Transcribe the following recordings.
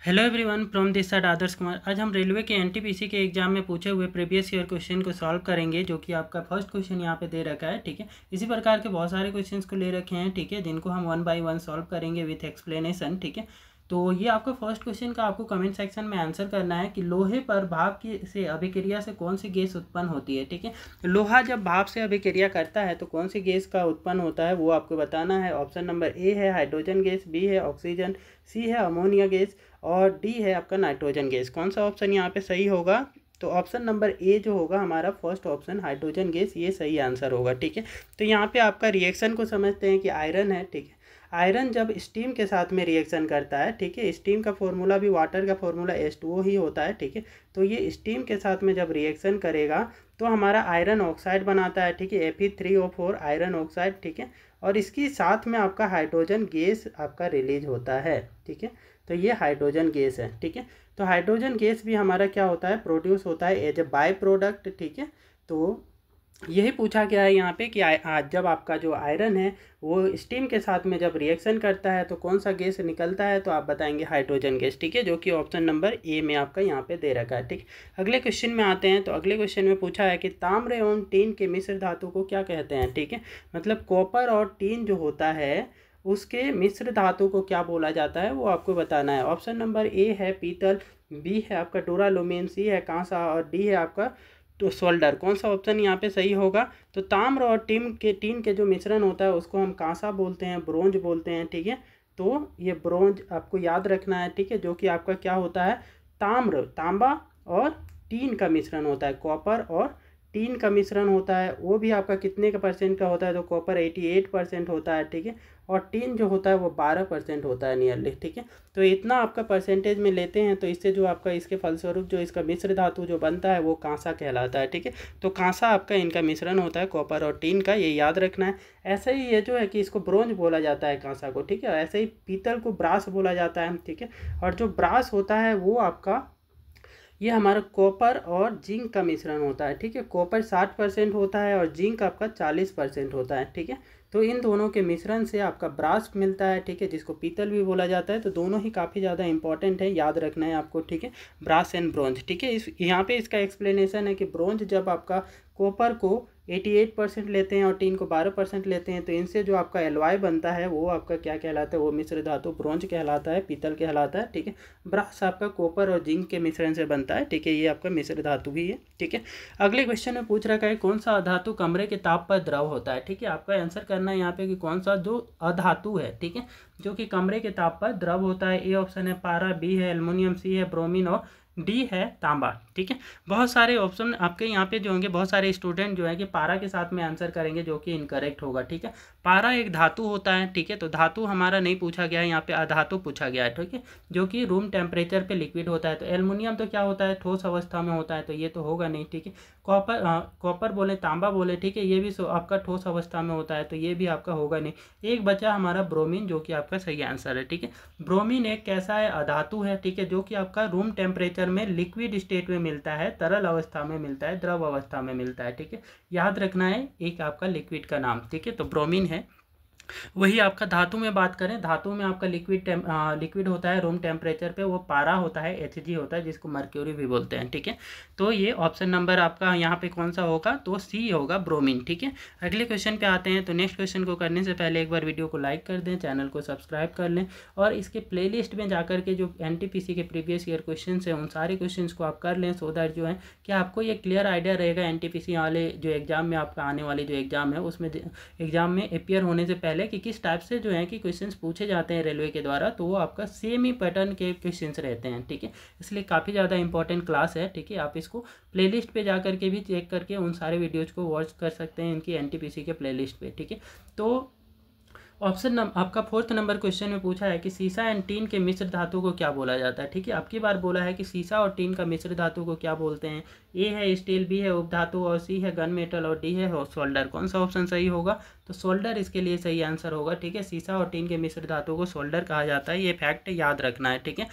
Hello everyone from this side Adarsh Kumar. आज हम railway के एनटीपीसी के एग्जाम में पूछे हुए प्रीवियस ईयर क्वेश्चन को सॉल्व करेंगे, जो कि आपका फर्स्ट क्वेश्चन यहाँ पे दे रखा है। ठीक है, इसी प्रकार के बहुत सारे क्वेश्चंस को ले रखे हैं, ठीक है, जिनको हम वन बाय वन सॉल्व करेंगे विथ एक्सप्लेनेशन। ठीक है, तो ये आपका फर्स्ट क्वेश्चन का आपको कमेंट सेक्शन में आंसर करना है कि लोहे पर भाप की से अभिक्रिया से कौन सी गैस उत्पन्न होती है। ठीक है, लोहा जब भाप से अभिक्रिया करता है तो कौन सी गैस का उत्पन्न होता है वो आपको बताना है। ऑप्शन नंबर ए है हाइड्रोजन गैस, बी है ऑक्सीजन, सी है अमोनिया गैस और डी है आपका नाइट्रोजन गैस। कौन सा ऑप्शन यहाँ पे सही होगा? तो ऑप्शन नंबर ए जो होगा हमारा फर्स्ट ऑप्शन हाइड्रोजन गैस, ये सही आंसर होगा। ठीक है, तो यहाँ पे आपका रिएक्शन को समझते हैं कि आयरन है। ठीक है, आयरन जब स्टीम के साथ में रिएक्शन करता है, ठीक है, स्टीम का फॉर्मूला भी वाटर का फॉर्मूला H2O ही होता है। ठीक है, तो ये स्टीम के साथ में जब रिएक्शन करेगा तो हमारा आयरन ऑक्साइड बनाता है। ठीक है, Fe3O4 आयरन ऑक्साइड। ठीक है, और इसकी साथ में आपका हाइड्रोजन गैस आपका रिलीज होता है। ठीक है, तो ये हाइड्रोजन गैस है। ठीक है, तो हाइड्रोजन गैस भी हमारा क्या होता है, प्रोड्यूस होता है एज ए बाय प्रोडक्ट। ठीक है, तो यही पूछा गया है यहाँ पे कि जब आपका जो आयरन है वो स्टीम के साथ में जब रिएक्शन करता है तो कौन सा गैस निकलता है, तो आप बताएंगे हाइड्रोजन गैस। ठीक है, जो कि ऑप्शन नंबर ए में आपका यहाँ पे दे रखा है। ठीक, अगले क्वेश्चन में आते हैं। तो अगले क्वेश्चन में पूछा है कि ताम्र एवं टीन के मिश्र धातु को क्या कहते हैं। ठीक है, मतलब कॉपर और टीन जो होता है उसके मिश्र धातु को क्या बोला जाता है वो आपको बताना है। ऑप्शन नंबर ए है पीतल, बी है आपका डोरालुमिन, सी है कांसा और डी है आपका तो सोल्डर। कौन सा ऑप्शन यहाँ पे सही होगा? तो ताम्र और टीन के जो मिश्रण होता है उसको हम कांसा बोलते हैं, ब्रोंज बोलते हैं। ठीक है, तो ये ब्रोंज आपको याद रखना है। ठीक है, जो कि आपका क्या होता है, तांबा और टीन का मिश्रण होता है, कॉपर और टीन का मिश्रण होता है। वो भी आपका कितने का परसेंट का होता है, तो कॉपर 88% होता है। ठीक है, और टीन जो होता है वो 12% होता है नियरली। ठीक है, तो इतना आपका परसेंटेज में लेते हैं तो इससे जो आपका इसके फलस्वरूप जो इसका मिश्र धातु जो बनता है वो कांसा कहलाता है। ठीक है, तो कांसा आपका इनका मिश्रण होता है कॉपर और टीन का, ये याद रखना है। ऐसे ही ये जो है कि इसको ब्रोंज बोला जाता है कांसा को। ठीक है, ऐसे ही पीतल को ब्रास बोला जाता है। ठीक है, और जो ब्रास होता है वो आपका ये हमारा कॉपर और जिंक का मिश्रण होता है। ठीक है, कॉपर 60% होता है और जिंक आपका 40% होता है। ठीक है, तो इन दोनों के मिश्रण से आपका ब्रास मिलता है। ठीक है, जिसको पीतल भी बोला जाता है। तो दोनों ही काफ़ी ज़्यादा इंपॉर्टेंट है, याद रखना है आपको। ठीक है, ब्रास एंड ब्रोंज। ठीक है, इस यहाँ पे इसका एक्सप्लेनेशन है कि ब्रोंज जब आपका कॉपर को 88% लेते हैं और टीन को 12% लेते हैं तो इनसे जो आपका एलॉय बनता है वो आपका क्या कहलाता है, वो मिश्र धातु ब्रोंज कहलाता है, पीतल कहलाता है। ठीक है, ब्रास आपका कॉपर और जिंक के मिश्रण से बनता है। ठीक है, ये आपका मिश्र धातु भी है। ठीक है, अगले क्वेश्चन में पूछ रखा है कौन सा अधातु कमरे के ताप पर द्रव होता है। ठीक है, आपका आंसर करना है यहाँ पे कि कौन सा जो अधातु है, ठीक है, जो कि कमरे के ताप पर द्रव होता है। ए ऑप्शन है पारा, बी है एल्युमिनियम, सी है ब्रोमीन और डी है तांबा। ठीक है, बहुत सारे ऑप्शन आपके यहाँ पे जो होंगे, बहुत सारे स्टूडेंट जो है कि पारा के साथ में आंसर करेंगे, जो कि इनकरेक्ट होगा। ठीक है, पारा एक धातु होता है। ठीक है, तो धातु हमारा नहीं पूछा गया है, यहाँ पे अधातु पूछा गया है। ठीक है, जो कि रूम टेम्परेचर पे लिक्विड होता है। तो एल्युमिनियम तो क्या होता है, ठोस अवस्था में होता है, तो ये तो होगा नहीं। ठीक है, कॉपर बोले, तांबा बोले, ठीक है, ये भी आपका ठोस अवस्था में होता है, तो ये भी आपका होगा नहीं। एक बचा हमारा ब्रोमीन, जो कि आपका सही आंसर है। ठीक है, ब्रोमीन एक कैसा है, अधातु है। ठीक है, जो कि आपका रूम टेम्परेचर में लिक्विड स्टेट में मिलता है, तरल अवस्था में मिलता है, द्रव अवस्था में मिलता है। ठीक है, याद रखना है एक आपका लिक्विड का नाम। ठीक है, तो ब्रोमीन है। वही आपका धातु में बात करें, धातु में आपका लिक्विड होता है रूम टेम्परेचर पे, वो पारा होता है, Hg होता है, जिसको मर्क्यूरी भी बोलते हैं। ठीक है, तो ये ऑप्शन नंबर आपका यहाँ पे कौन सा होगा, तो सी होगा, ब्रोमीन। ठीक है, अगले क्वेश्चन पे आते हैं। तो नेक्स्ट क्वेश्चन को करने से पहले एक बार वीडियो को लाइक कर दें, चैनल को सब्सक्राइब कर लें और इसके प्लेलिस्ट में जाकर के जो NTPC के प्रीवियस ईयर क्वेश्चन है उन सारे क्वेश्चन को आप कर लें, सो दैट जो है कि आपको ये क्लियर आइडिया रहेगा NTPC वाले जो एग्जाम में आपका आने वाले जो एग्जाम है उसमें एग्जाम में अपियर होने से पहले कि किस टाइप से जो है कि क्वेश्चंस पूछे जाते हैं रेलवे के द्वारा, तो वो आपका सेम ही पैटर्न के क्वेश्चंस रहते हैं। ठीक है, इसलिए काफ़ी ज़्यादा इंपॉर्टेंट क्लास है। ठीक है, आप इसको प्लेलिस्ट पे जा करके भी चेक करके उन सारे वीडियोज़ को वॉच कर सकते हैं इनकी NTPC के प्लेलिस्ट पे। ठीक है, तो ऑप्शन आपका फोर्थ नंबर क्वेश्चन में पूछा है कि सीसा एंड टीन के मिश्र धातु को क्या बोला जाता है। ठीक है, आपकी बार बोला है कि सीसा और टीन का मिश्र धातु को क्या बोलते हैं। ए है स्टील, बी है उपधातु और सी है गन मेटल और डी है सोल्डर। कौन सा ऑप्शन सही होगा, तो सोल्डर इसके लिए सही आंसर होगा। ठीक है, सीसा और टीन के मिश्र धातु को सोल्डर कहा जाता है, ये फैक्ट याद रखना है। ठीक है,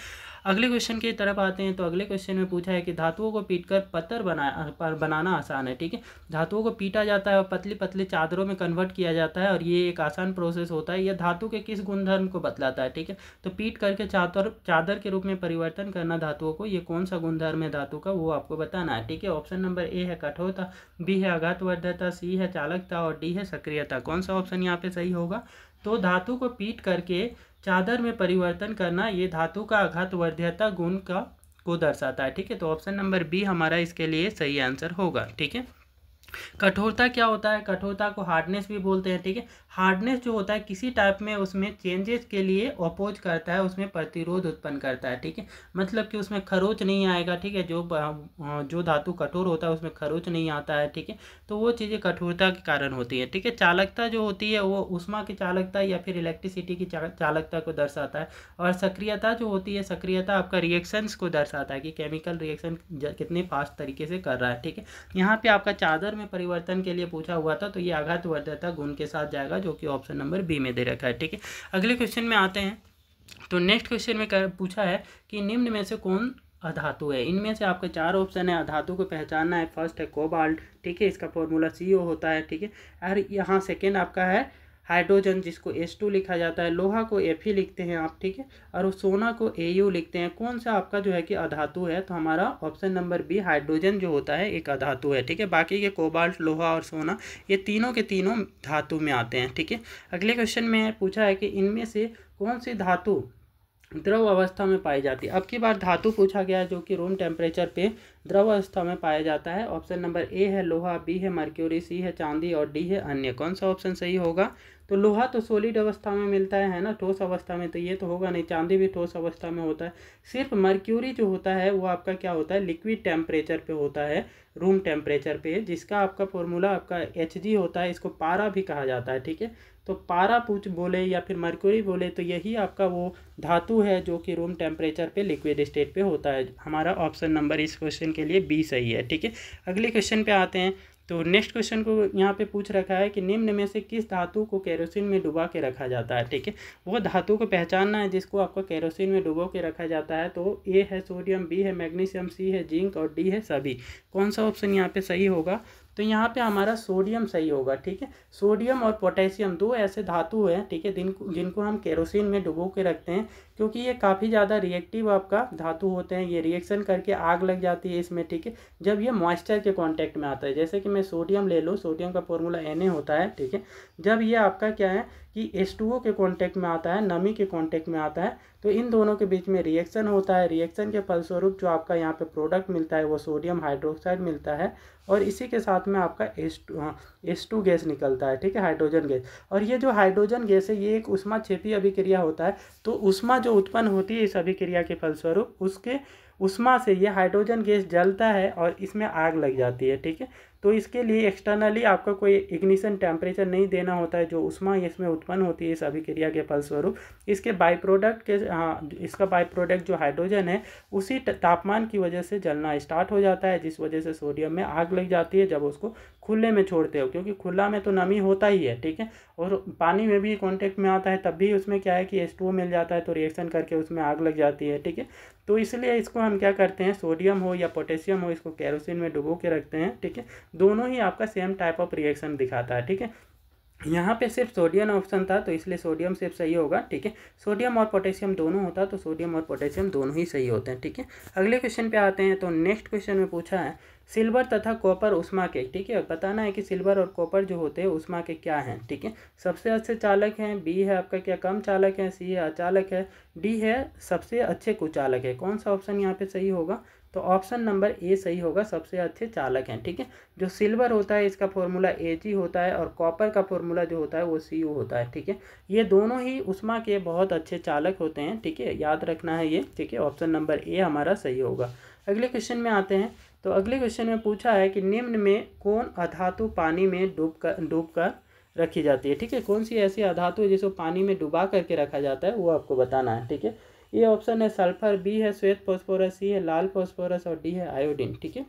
अगले क्वेश्चन की तरफ आते हैं। तो अगले क्वेश्चन में पूछा है कि धातुओं को पीटकर पत्थर बनाना आसान है, ठीक है। धातुओं को पीटा जाता है और पतली पतली चादरों में कन्वर्ट किया जाता है और ये एक आसान प्रोसेस होता है। यह धातु के किस गुणधर्म को बतलाता है, ठीक है। तो पीट करके चादर के रूप में परिवर्तन करना धातुओं को, ये कौन सा गुणधर्म है धातु का, वो आपको बताना है, ठीक है। ऑप्शन नंबर ए है कठोरता, बी है आघातवर्धकता, सी है चालकता और डी है सक्रियता। कौन सा ऑप्शन यहाँ पे सही होगा। तो धातु को पीट करके चादर में परिवर्तन करना, ये धातु का आघातवर्धकता गुण को दर्शाता है, ठीक है। तो ऑप्शन नंबर बी हमारा इसके लिए सही आंसर होगा, ठीक है। कठोरता क्या होता है, कठोरता को हार्डनेस भी बोलते हैं, ठीक है। हार्डनेस जो होता है किसी टाइप में उसमें चेंजेस के लिए अपोज करता है, उसमें प्रतिरोध उत्पन्न करता है, ठीक है। मतलब कि उसमें खरोच नहीं आएगा, ठीक है। जो धातु कठोर होता है उसमें खरोच नहीं आता है, ठीक है। तो वो चीज़ें कठोरता के कारण होती है, ठीक है। चालकता जो होती है वो ऊष्मा की चालकता या फिर इलेक्ट्रिसिटी की चालकता को दर्शाता है। और सक्रियता जो होती है, सक्रियता आपका रिएक्शंस को दर्शाता है कि केमिकल रिएक्शन कितने फास्ट तरीके से कर रहा है, ठीक है। यहाँ पे आपका चादर परिवर्तन के लिए पूछा हुआ था, तो ये आघातवर्धकता गुण के साथ जाएगा, जो कि ऑप्शन नंबर बी में दे रखा है, ठीक है। अगले क्वेश्चन में आते हैं। तो नेक्स्ट क्वेश्चन में पूछा है कि निम्न में से कौन अधातु है। इनमें से आपके 4 ऑप्शन है, अधातु को पहचानना है। फर्स्ट है कोबाल्ट, ठीक है, इसका फॉर्मूला CO होता है, ठीक है। और यहाँ सेकेंड आपका है हाइड्रोजन, जिसको H2 लिखा जाता है। लोहा को Fe लिखते हैं आप, ठीक है। और सोना को Au लिखते हैं। कौन सा आपका जो है कि अधातु है, तो हमारा ऑप्शन नंबर बी हाइड्रोजन जो होता है एक अधातु है, ठीक है। बाकी के कोबाल्ट, लोहा और सोना ये तीनों के तीनों धातु में आते हैं, ठीक है। अगले क्वेश्चन में पूछा है कि इनमें से कौन सी धातु द्रव अवस्था में पाई जाती है। अब की बार धातु पूछा गया है जो कि रूम टेम्परेचर पे द्रव अवस्था में पाया जाता है। ऑप्शन नंबर ए है लोहा, बी है मर्क्यूरी, सी है चांदी और डी है अन्य। कौन सा ऑप्शन सही होगा। तो लोहा तो सॉलिड अवस्था में मिलता है ना, ठोस अवस्था में, तो ये तो होगा नहीं। चांदी भी ठोस अवस्था में होता है। सिर्फ मर्क्यूरी जो होता है वो आपका क्या होता है, लिक्विड टेम्परेचर पे होता है, रूम टेम्परेचर पे, जिसका आपका फॉर्मूला आपका Hg होता है। इसको पारा भी कहा जाता है, ठीक है। तो पारा पूछ बोले या फिर मर्क्यूरी बोले तो यही आपका वो धातु है जो कि रूम टेम्परेचर पे लिक्विड स्टेट पे होता है। हमारा ऑप्शन नंबर इस क्वेश्चन के लिए बी सही है, ठीक है। अगले क्वेश्चन पे आते हैं। तो नेक्स्ट क्वेश्चन को यहाँ पे पूछ रखा है कि निम्न में से किस धातु को केरोसिन में डुबा के रखा जाता है, ठीक है। वो धातु को पहचानना है जिसको आपको केरोसिन में डुबो के रखा जाता है। तो ए है सोडियम, बी है मैग्नीशियम, सी है जिंक और डी है सभी। कौन सा ऑप्शन यहाँ पे सही होगा। तो यहाँ पे हमारा सोडियम सही होगा, ठीक है। सोडियम और पोटेशियम 2 ऐसे धातु हैं, ठीक है, जिनको हम केरोसिन में डुबो के रखते हैं, क्योंकि ये काफ़ी ज़्यादा रिएक्टिव आपका धातु होते हैं। ये रिएक्शन करके आग लग जाती है इसमें, ठीक है, जब ये मॉइस्चर के कांटेक्ट में आता है। जैसे कि मैं सोडियम ले लूँ, सोडियम का फॉर्मूला Na होता है, ठीक है। जब ये आपका क्या है कि H2O के कांटेक्ट में आता है, नमी के कांटेक्ट में आता है, तो इन दोनों के बीच में रिएक्शन होता है। रिएक्शन के फलस्वरूप जो आपका यहाँ पे प्रोडक्ट मिलता है वो सोडियम हाइड्रोक्साइड मिलता है और इसी के साथ में आपका H2 गैस निकलता है, ठीक है, हाइड्रोजन गैस। और ये जो हाइड्रोजन गैस है ये एक ऊष्माक्षेपी अभिक्रिया होता है। तो ऊष्मा जो उत्पन्न होती है इस अभिक्रिया के फलस्वरूप, उसके ऊष्मा से ये हाइड्रोजन गैस जलता है और इसमें आग लग जाती है, ठीक है। तो इसके लिए एक्सटर्नली आपका कोई इग्निशन टेम्परेचर नहीं देना होता है। जो ऊष्मा इसमें उत्पन्न होती है इस अभिक्रिया के फलस्वरूप, इसके बाई प्रोडक्ट के इसका बाई प्रोडक्ट जो हाइड्रोजन है उसी तापमान की वजह से जलना स्टार्ट हो जाता है, जिस वजह से सोडियम में आग लग जाती है जब उसको खुले में छोड़ते हो, क्योंकि खुला में तो नमी होता ही है, ठीक है, और पानी में भी कांटेक्ट में आता है तब भी उसमें क्या है कि H2O मिल जाता है, तो रिएक्शन करके उसमें आग लग जाती है, ठीक है। तो इसलिए इसको हम क्या करते हैं, सोडियम हो या पोटेशियम हो, इसको केरोसिन में डुबो के रखते हैं, ठीक है। दोनों ही आपका सेम टाइप ऑफ रिएक्शन दिखाता है, ठीक है। यहाँ पे सिर्फ सोडियम ऑप्शन था तो इसलिए सोडियम सिर्फ सही होगा, ठीक है। सोडियम और पोटेशियम दोनों होता तो सोडियम और पोटेशियम दोनों ही सही होते हैं, ठीक है। अगले क्वेश्चन पे आते हैं। तो नेक्स्ट क्वेश्चन में पूछा है सिल्वर तथा कॉपर ऊष्मा के, ठीक है, बताना है कि सिल्वर और कॉपर जो होते हैं ऊष्मा के क्या हैं, ठीक है। सबसे अच्छे चालक हैं, बी है आपका क्या कम चालक है, सी है अचालक है, डी है सबसे अच्छे कुचालक है। कौन सा ऑप्शन यहाँ पे सही होगा। तो ऑप्शन नंबर ए सही होगा, सबसे अच्छे चालक हैं, ठीक है। जो सिल्वर होता है इसका फॉर्मूला Ag होता है और कॉपर का फॉर्मूला जो होता है वो Cu होता है, ठीक है। ये दोनों ही ऊष्मा के बहुत अच्छे चालक होते हैं, ठीक है, याद रखना है ये, ठीक है। ऑप्शन नंबर ए हमारा सही होगा। अगले क्वेश्चन में आते हैं। तो अगले क्वेश्चन में पूछा है कि निम्न में कौन अधातु पानी में डूब कर रखी जाती है, ठीक है। कौन सी ऐसी अधातु है जिसको पानी में डुबा करके रखा जाता है वो आपको बताना है, ठीक है। ये ऑप्शन है सल्फर, बी है श्वेत फास्फोरस, सी है लाल फास्फोरस और डी है आयोडीन, ठीक है।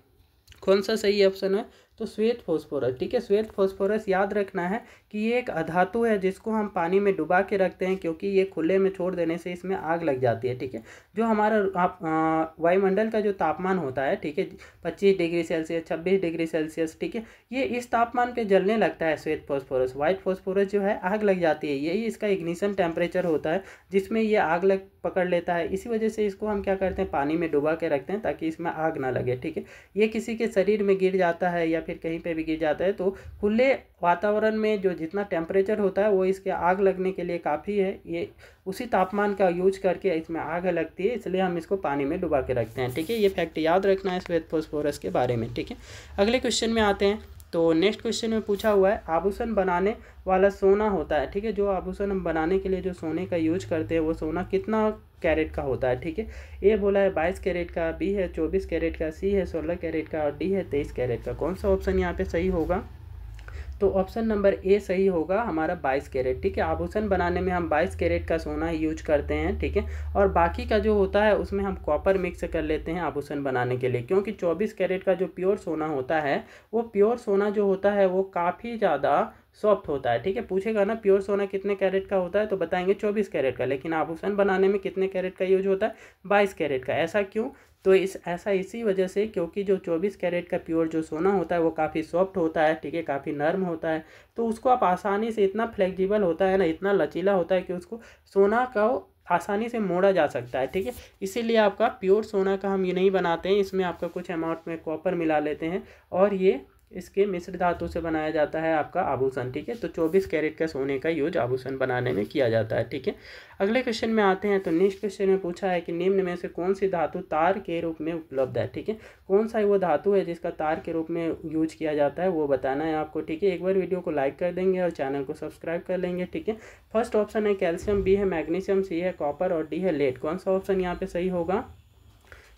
कौन सा सही ऑप्शन है। तो तो श्वेत फास्फोरस, ठीक है। श्वेत फास्फोरस याद रखना है कि ये एक अधातु है जिसको हम पानी में डुबा के रखते हैं, क्योंकि ये खुले में छोड़ देने से इसमें आग लग जाती है, ठीक है। जो हमारा वायुमंडल का जो तापमान होता है, ठीक है, 25 डिग्री सेल्सियस, 26 डिग्री सेल्सियस, ठीक है, ये इस तापमान पे जलने लगता है श्वेत फास्फोरस। व्हाइट फास्फोरस जो है आग लग जाती है, यही इसका इग्निशन टेम्परेचर होता है जिसमें ये आग लग पकड़ लेता है। इसी वजह से इसको हम क्या करते हैं, पानी में डुबा के रखते हैं ताकि इसमें आग ना लगे, ठीक है। ये किसी के शरीर में गिर जाता है या फिर कहीं पे भी गिर जाता है तो खुले वातावरण में जो जितना टेम्परेचर होता है वो इसके आग लगने के लिए काफ़ी है। ये उसी तापमान का यूज करके इसमें आग लगती है, इसलिए हम इसको पानी में डुबा के रखते हैं, ठीक है। ये फैक्ट याद रखना है श्वेत फास्फोरस के बारे में, ठीक है। अगले क्वेश्चन में आते हैं। तो नेक्स्ट क्वेश्चन में पूछा हुआ है आभूषण बनाने वाला सोना होता है, ठीक है। जो आभूषण हम बनाने के लिए जो सोने का यूज करते हैं वो सोना कितना कैरेट का होता है, ठीक है। ए बोला है 22 कैरेट का, बी है 24 कैरेट का, सी है 16 कैरेट का और डी है 23 कैरेट का। कौन सा ऑप्शन यहाँ पे सही होगा? तो ऑप्शन नंबर ए सही होगा हमारा 22 कैरेट, ठीक है। आभूषण बनाने में हम 22 कैरेट का सोना यूज करते हैं, ठीक है। और बाकी का जो होता है उसमें हम कॉपर मिक्स कर लेते हैं आभूषण बनाने के लिए, क्योंकि 24 कैरेट का जो प्योर सोना होता है वो प्योर सोना जो होता है वो काफ़ी ज़्यादा सॉफ्ट होता है, ठीक है। पूछेगा ना प्योर सोना कितने कैरेट का होता है तो बताएंगे 24 कैरेट का, लेकिन आभूषण बनाने में कितने कैरेट का यूज होता है? 22 कैरेट का। ऐसा क्यों? तो ऐसा इसी वजह से क्योंकि जो 24 कैरेट का प्योर जो सोना होता है वो काफ़ी सॉफ्ट होता है, ठीक है, काफ़ी नर्म होता है। तो उसको आप आसानी से, इतना फ्लेक्सिबल होता है ना, इतना लचीला होता है कि उसको सोना का आसानी से मोड़ा जा सकता है, ठीक है। इसीलिए आपका प्योर सोना का हम ये नहीं बनाते हैं, इसमें आपका कुछ अमाउंट में कॉपर मिला लेते हैं और ये इसके मिश्र धातु से बनाया जाता है आपका आभूषण, ठीक है। तो 24 कैरेट का सोने का यूज आभूषण बनाने में किया जाता है, ठीक है। अगले क्वेश्चन में आते हैं। तो नेक्स्ट क्वेश्चन में पूछा है कि निम्न में से कौन सी धातु तार के रूप में उपलब्ध है, ठीक है। कौन सा वो धातु है जिसका तार के रूप में यूज किया जाता है वो बताना है आपको, ठीक है। एक बार वीडियो को लाइक कर देंगे और चैनल को सब्सक्राइब कर लेंगे, ठीक है। फर्स्ट ऑप्शन है कैल्शियम, बी है मैग्नीशियम, सी है कॉपर और डी है लेड। कौन सा ऑप्शन यहाँ पे सही होगा?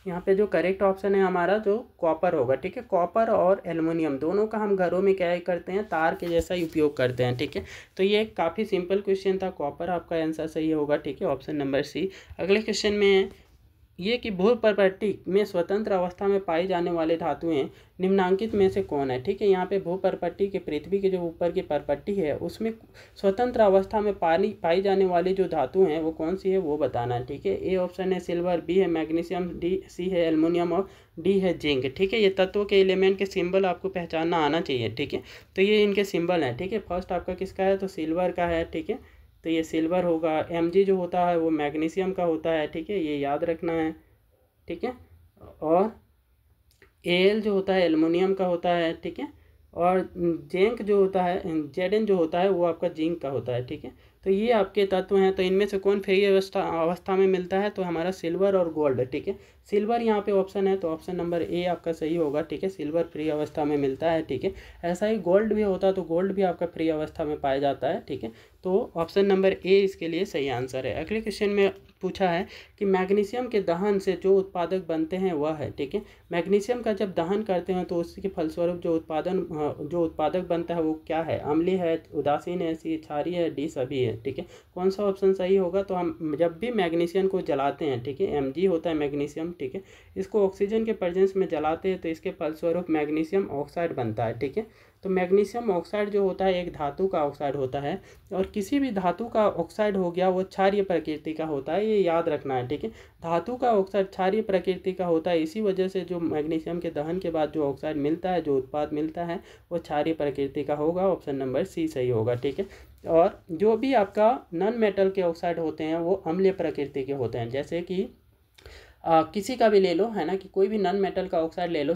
यहाँ पे जो करेक्ट ऑप्शन है हमारा जो कॉपर होगा, ठीक है। कॉपर और एल्युमिनियम दोनों का हम घरों में क्या करते हैं, तार के जैसा ही उपयोग करते हैं, ठीक है। तो ये काफ़ी सिंपल क्वेश्चन था, कॉपर आपका आंसर सही होगा, ठीक है, ऑप्शन नंबर सी। अगले क्वेश्चन में ये कि भूपर्पट्टी में स्वतंत्र अवस्था में पाई जाने वाले धातुएं निम्नांकित में से कौन है, ठीक है। यहाँ पे भूपर्पट्टी के पृथ्वी के जो ऊपर की परपट्टी है उसमें स्वतंत्र अवस्था में पाई जाने वाली जो धातु हैं वो कौन सी है वो बताना है, ठीक है। ए ऑप्शन है सिल्वर, बी है मैग्नीशियम, सी है एल्युमिनियम और डी है जिंक, ठीक है। ये तत्वों के एलिमेंट के सिंबल आपको पहचानना आना चाहिए, ठीक है। तो ये इनके सिंबल हैं, ठीक है। फर्स्ट आपका किसका है तो सिल्वर का है, ठीक है। तो ये सिल्वर होगा। Mg जो होता है वो मैग्नीशियम का होता है, ठीक है, ये याद रखना है, ठीक है। और Al जो होता है एल्युमिनियम का होता है, ठीक है। और जिंक जो होता है, Zn जो होता है वो आपका जिंक का होता है, ठीक है। तो ये आपके तत्व हैं। तो इनमें से कौन फ्री अवस्था में मिलता है तो हमारा सिल्वर और गोल्ड, ठीक है। सिल्वर यहाँ पे ऑप्शन है तो ऑप्शन नंबर ए आपका सही होगा, ठीक है। सिल्वर फ्री अवस्था में मिलता है, ठीक है। ऐसा ही गोल्ड भी होता है तो गोल्ड भी आपका फ्री अवस्था में पाया जाता है, ठीक है। तो ऑप्शन नंबर ए इसके लिए सही आंसर है। अगले क्वेश्चन में पूछा है कि मैग्नीशियम के दहन से जो उत्पादक बनते हैं वह है, ठीक है। मैग्नीशियम का जब दहन करते हैं तो उसके फलस्वरूप जो उत्पादक बनता है वो क्या है? अम्लीय है, उदासीन है, सी क्षारीय है, डी सभी है, ठीक है। कौन सा ऑप्शन सही होगा? तो हम जब भी मैग्नीशियम को जलाते हैं, ठीक है, Mg होता है मैग्नीशियम, ठीक है, इसको ऑक्सीजन के प्रेजेंस में जलाते हैं तो इसके फलस्वरूप मैग्नीशियम ऑक्साइड बनता है, ठीक है। तो मैग्नीशियम ऑक्साइड जो होता है एक धातु का ऑक्साइड होता है और किसी भी धातु का ऑक्साइड हो गया वो क्षारीय प्रकृति का होता है, ये याद रखना है, ठीक है। धातु का ऑक्साइड क्षारीय प्रकृति का होता है, इसी वजह से जो मैग्नीशियम के दहन के बाद जो ऑक्साइड मिलता है, जो उत्पाद मिलता है वो क्षारीय प्रकृति का होगा। ऑप्शन नंबर सी सही होगा, ठीक है। और जो भी आपका नॉन मेटल के ऑक्साइड होते हैं वो अम्लीय प्रकृति के होते हैं, जैसे कि किसी का भी ले लो, है ना, कि कोई भी नॉन मेटल का ऑक्साइड ले लो,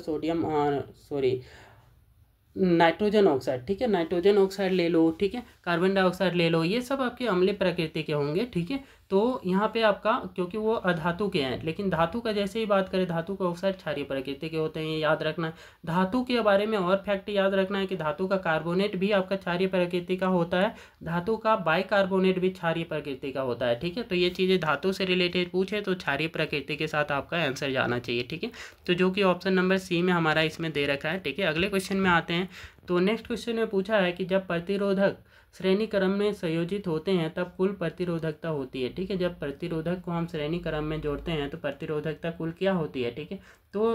नाइट्रोजन ऑक्साइड, ठीक है, नाइट्रोजन ऑक्साइड ले लो, ठीक है, कार्बन डाइऑक्साइड ले लो, ये सब आपके अम्लीय प्रकृति के होंगे, ठीक है। तो यहाँ पे आपका क्योंकि वो अधातु के हैं, लेकिन धातु का जैसे ही बात करें धातु का ऑक्साइड क्षारीय प्रकृति के होते हैं, ये याद रखना है। धातु के बारे में और फैक्ट याद रखना है कि धातु का कार्बोनेट भी आपका क्षारीय प्रकृति का होता है, धातु का बाइकार्बोनेट भी क्षारीय प्रकृति का होता है, ठीक है। तो ये चीज़ें धातु से रिलेटेड पूछे तो क्षारीय प्रकृति के साथ आपका आंसर जाना चाहिए, ठीक है। तो जो कि ऑप्शन नंबर सी में हमारा इसमें दे रखा है, ठीक है। अगले क्वेश्चन में आते हैं। तो नेक्स्ट क्वेश्चन में पूछा है कि जब प्रतिरोधक श्रेणी क्रम में संयोजित होते हैं तब कुल प्रतिरोधकता होती है, ठीक है। जब प्रतिरोधक को हम श्रेणी क्रम में जोड़ते हैं तो प्रतिरोधकता कुल क्या होती है, ठीक है। तो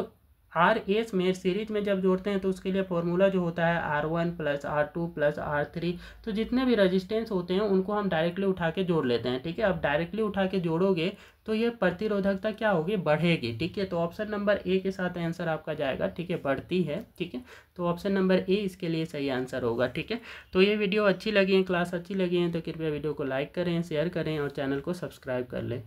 RS में सीरीज में जब जोड़ते हैं तो उसके लिए फॉर्मूला जो होता है R1 + R2 + R3। तो जितने भी रजिस्टेंस होते हैं उनको हम डायरेक्टली उठा के जोड़ लेते हैं, ठीक है। अब डायरेक्टली उठा के जोड़ोगे तो ये प्रतिरोधकता क्या होगी, बढ़ेगी, ठीक है। तो ऑप्शन नंबर ए के साथ आंसर आपका जाएगा, ठीक है, बढ़ती है, ठीक है। तो ऑप्शन नंबर ए इसके लिए सही आंसर होगा, ठीक है। तो ये वीडियो अच्छी लगी है, क्लास अच्छी लगी है तो कृपया वीडियो को लाइक करें, शेयर करें और चैनल को सब्सक्राइब कर लें।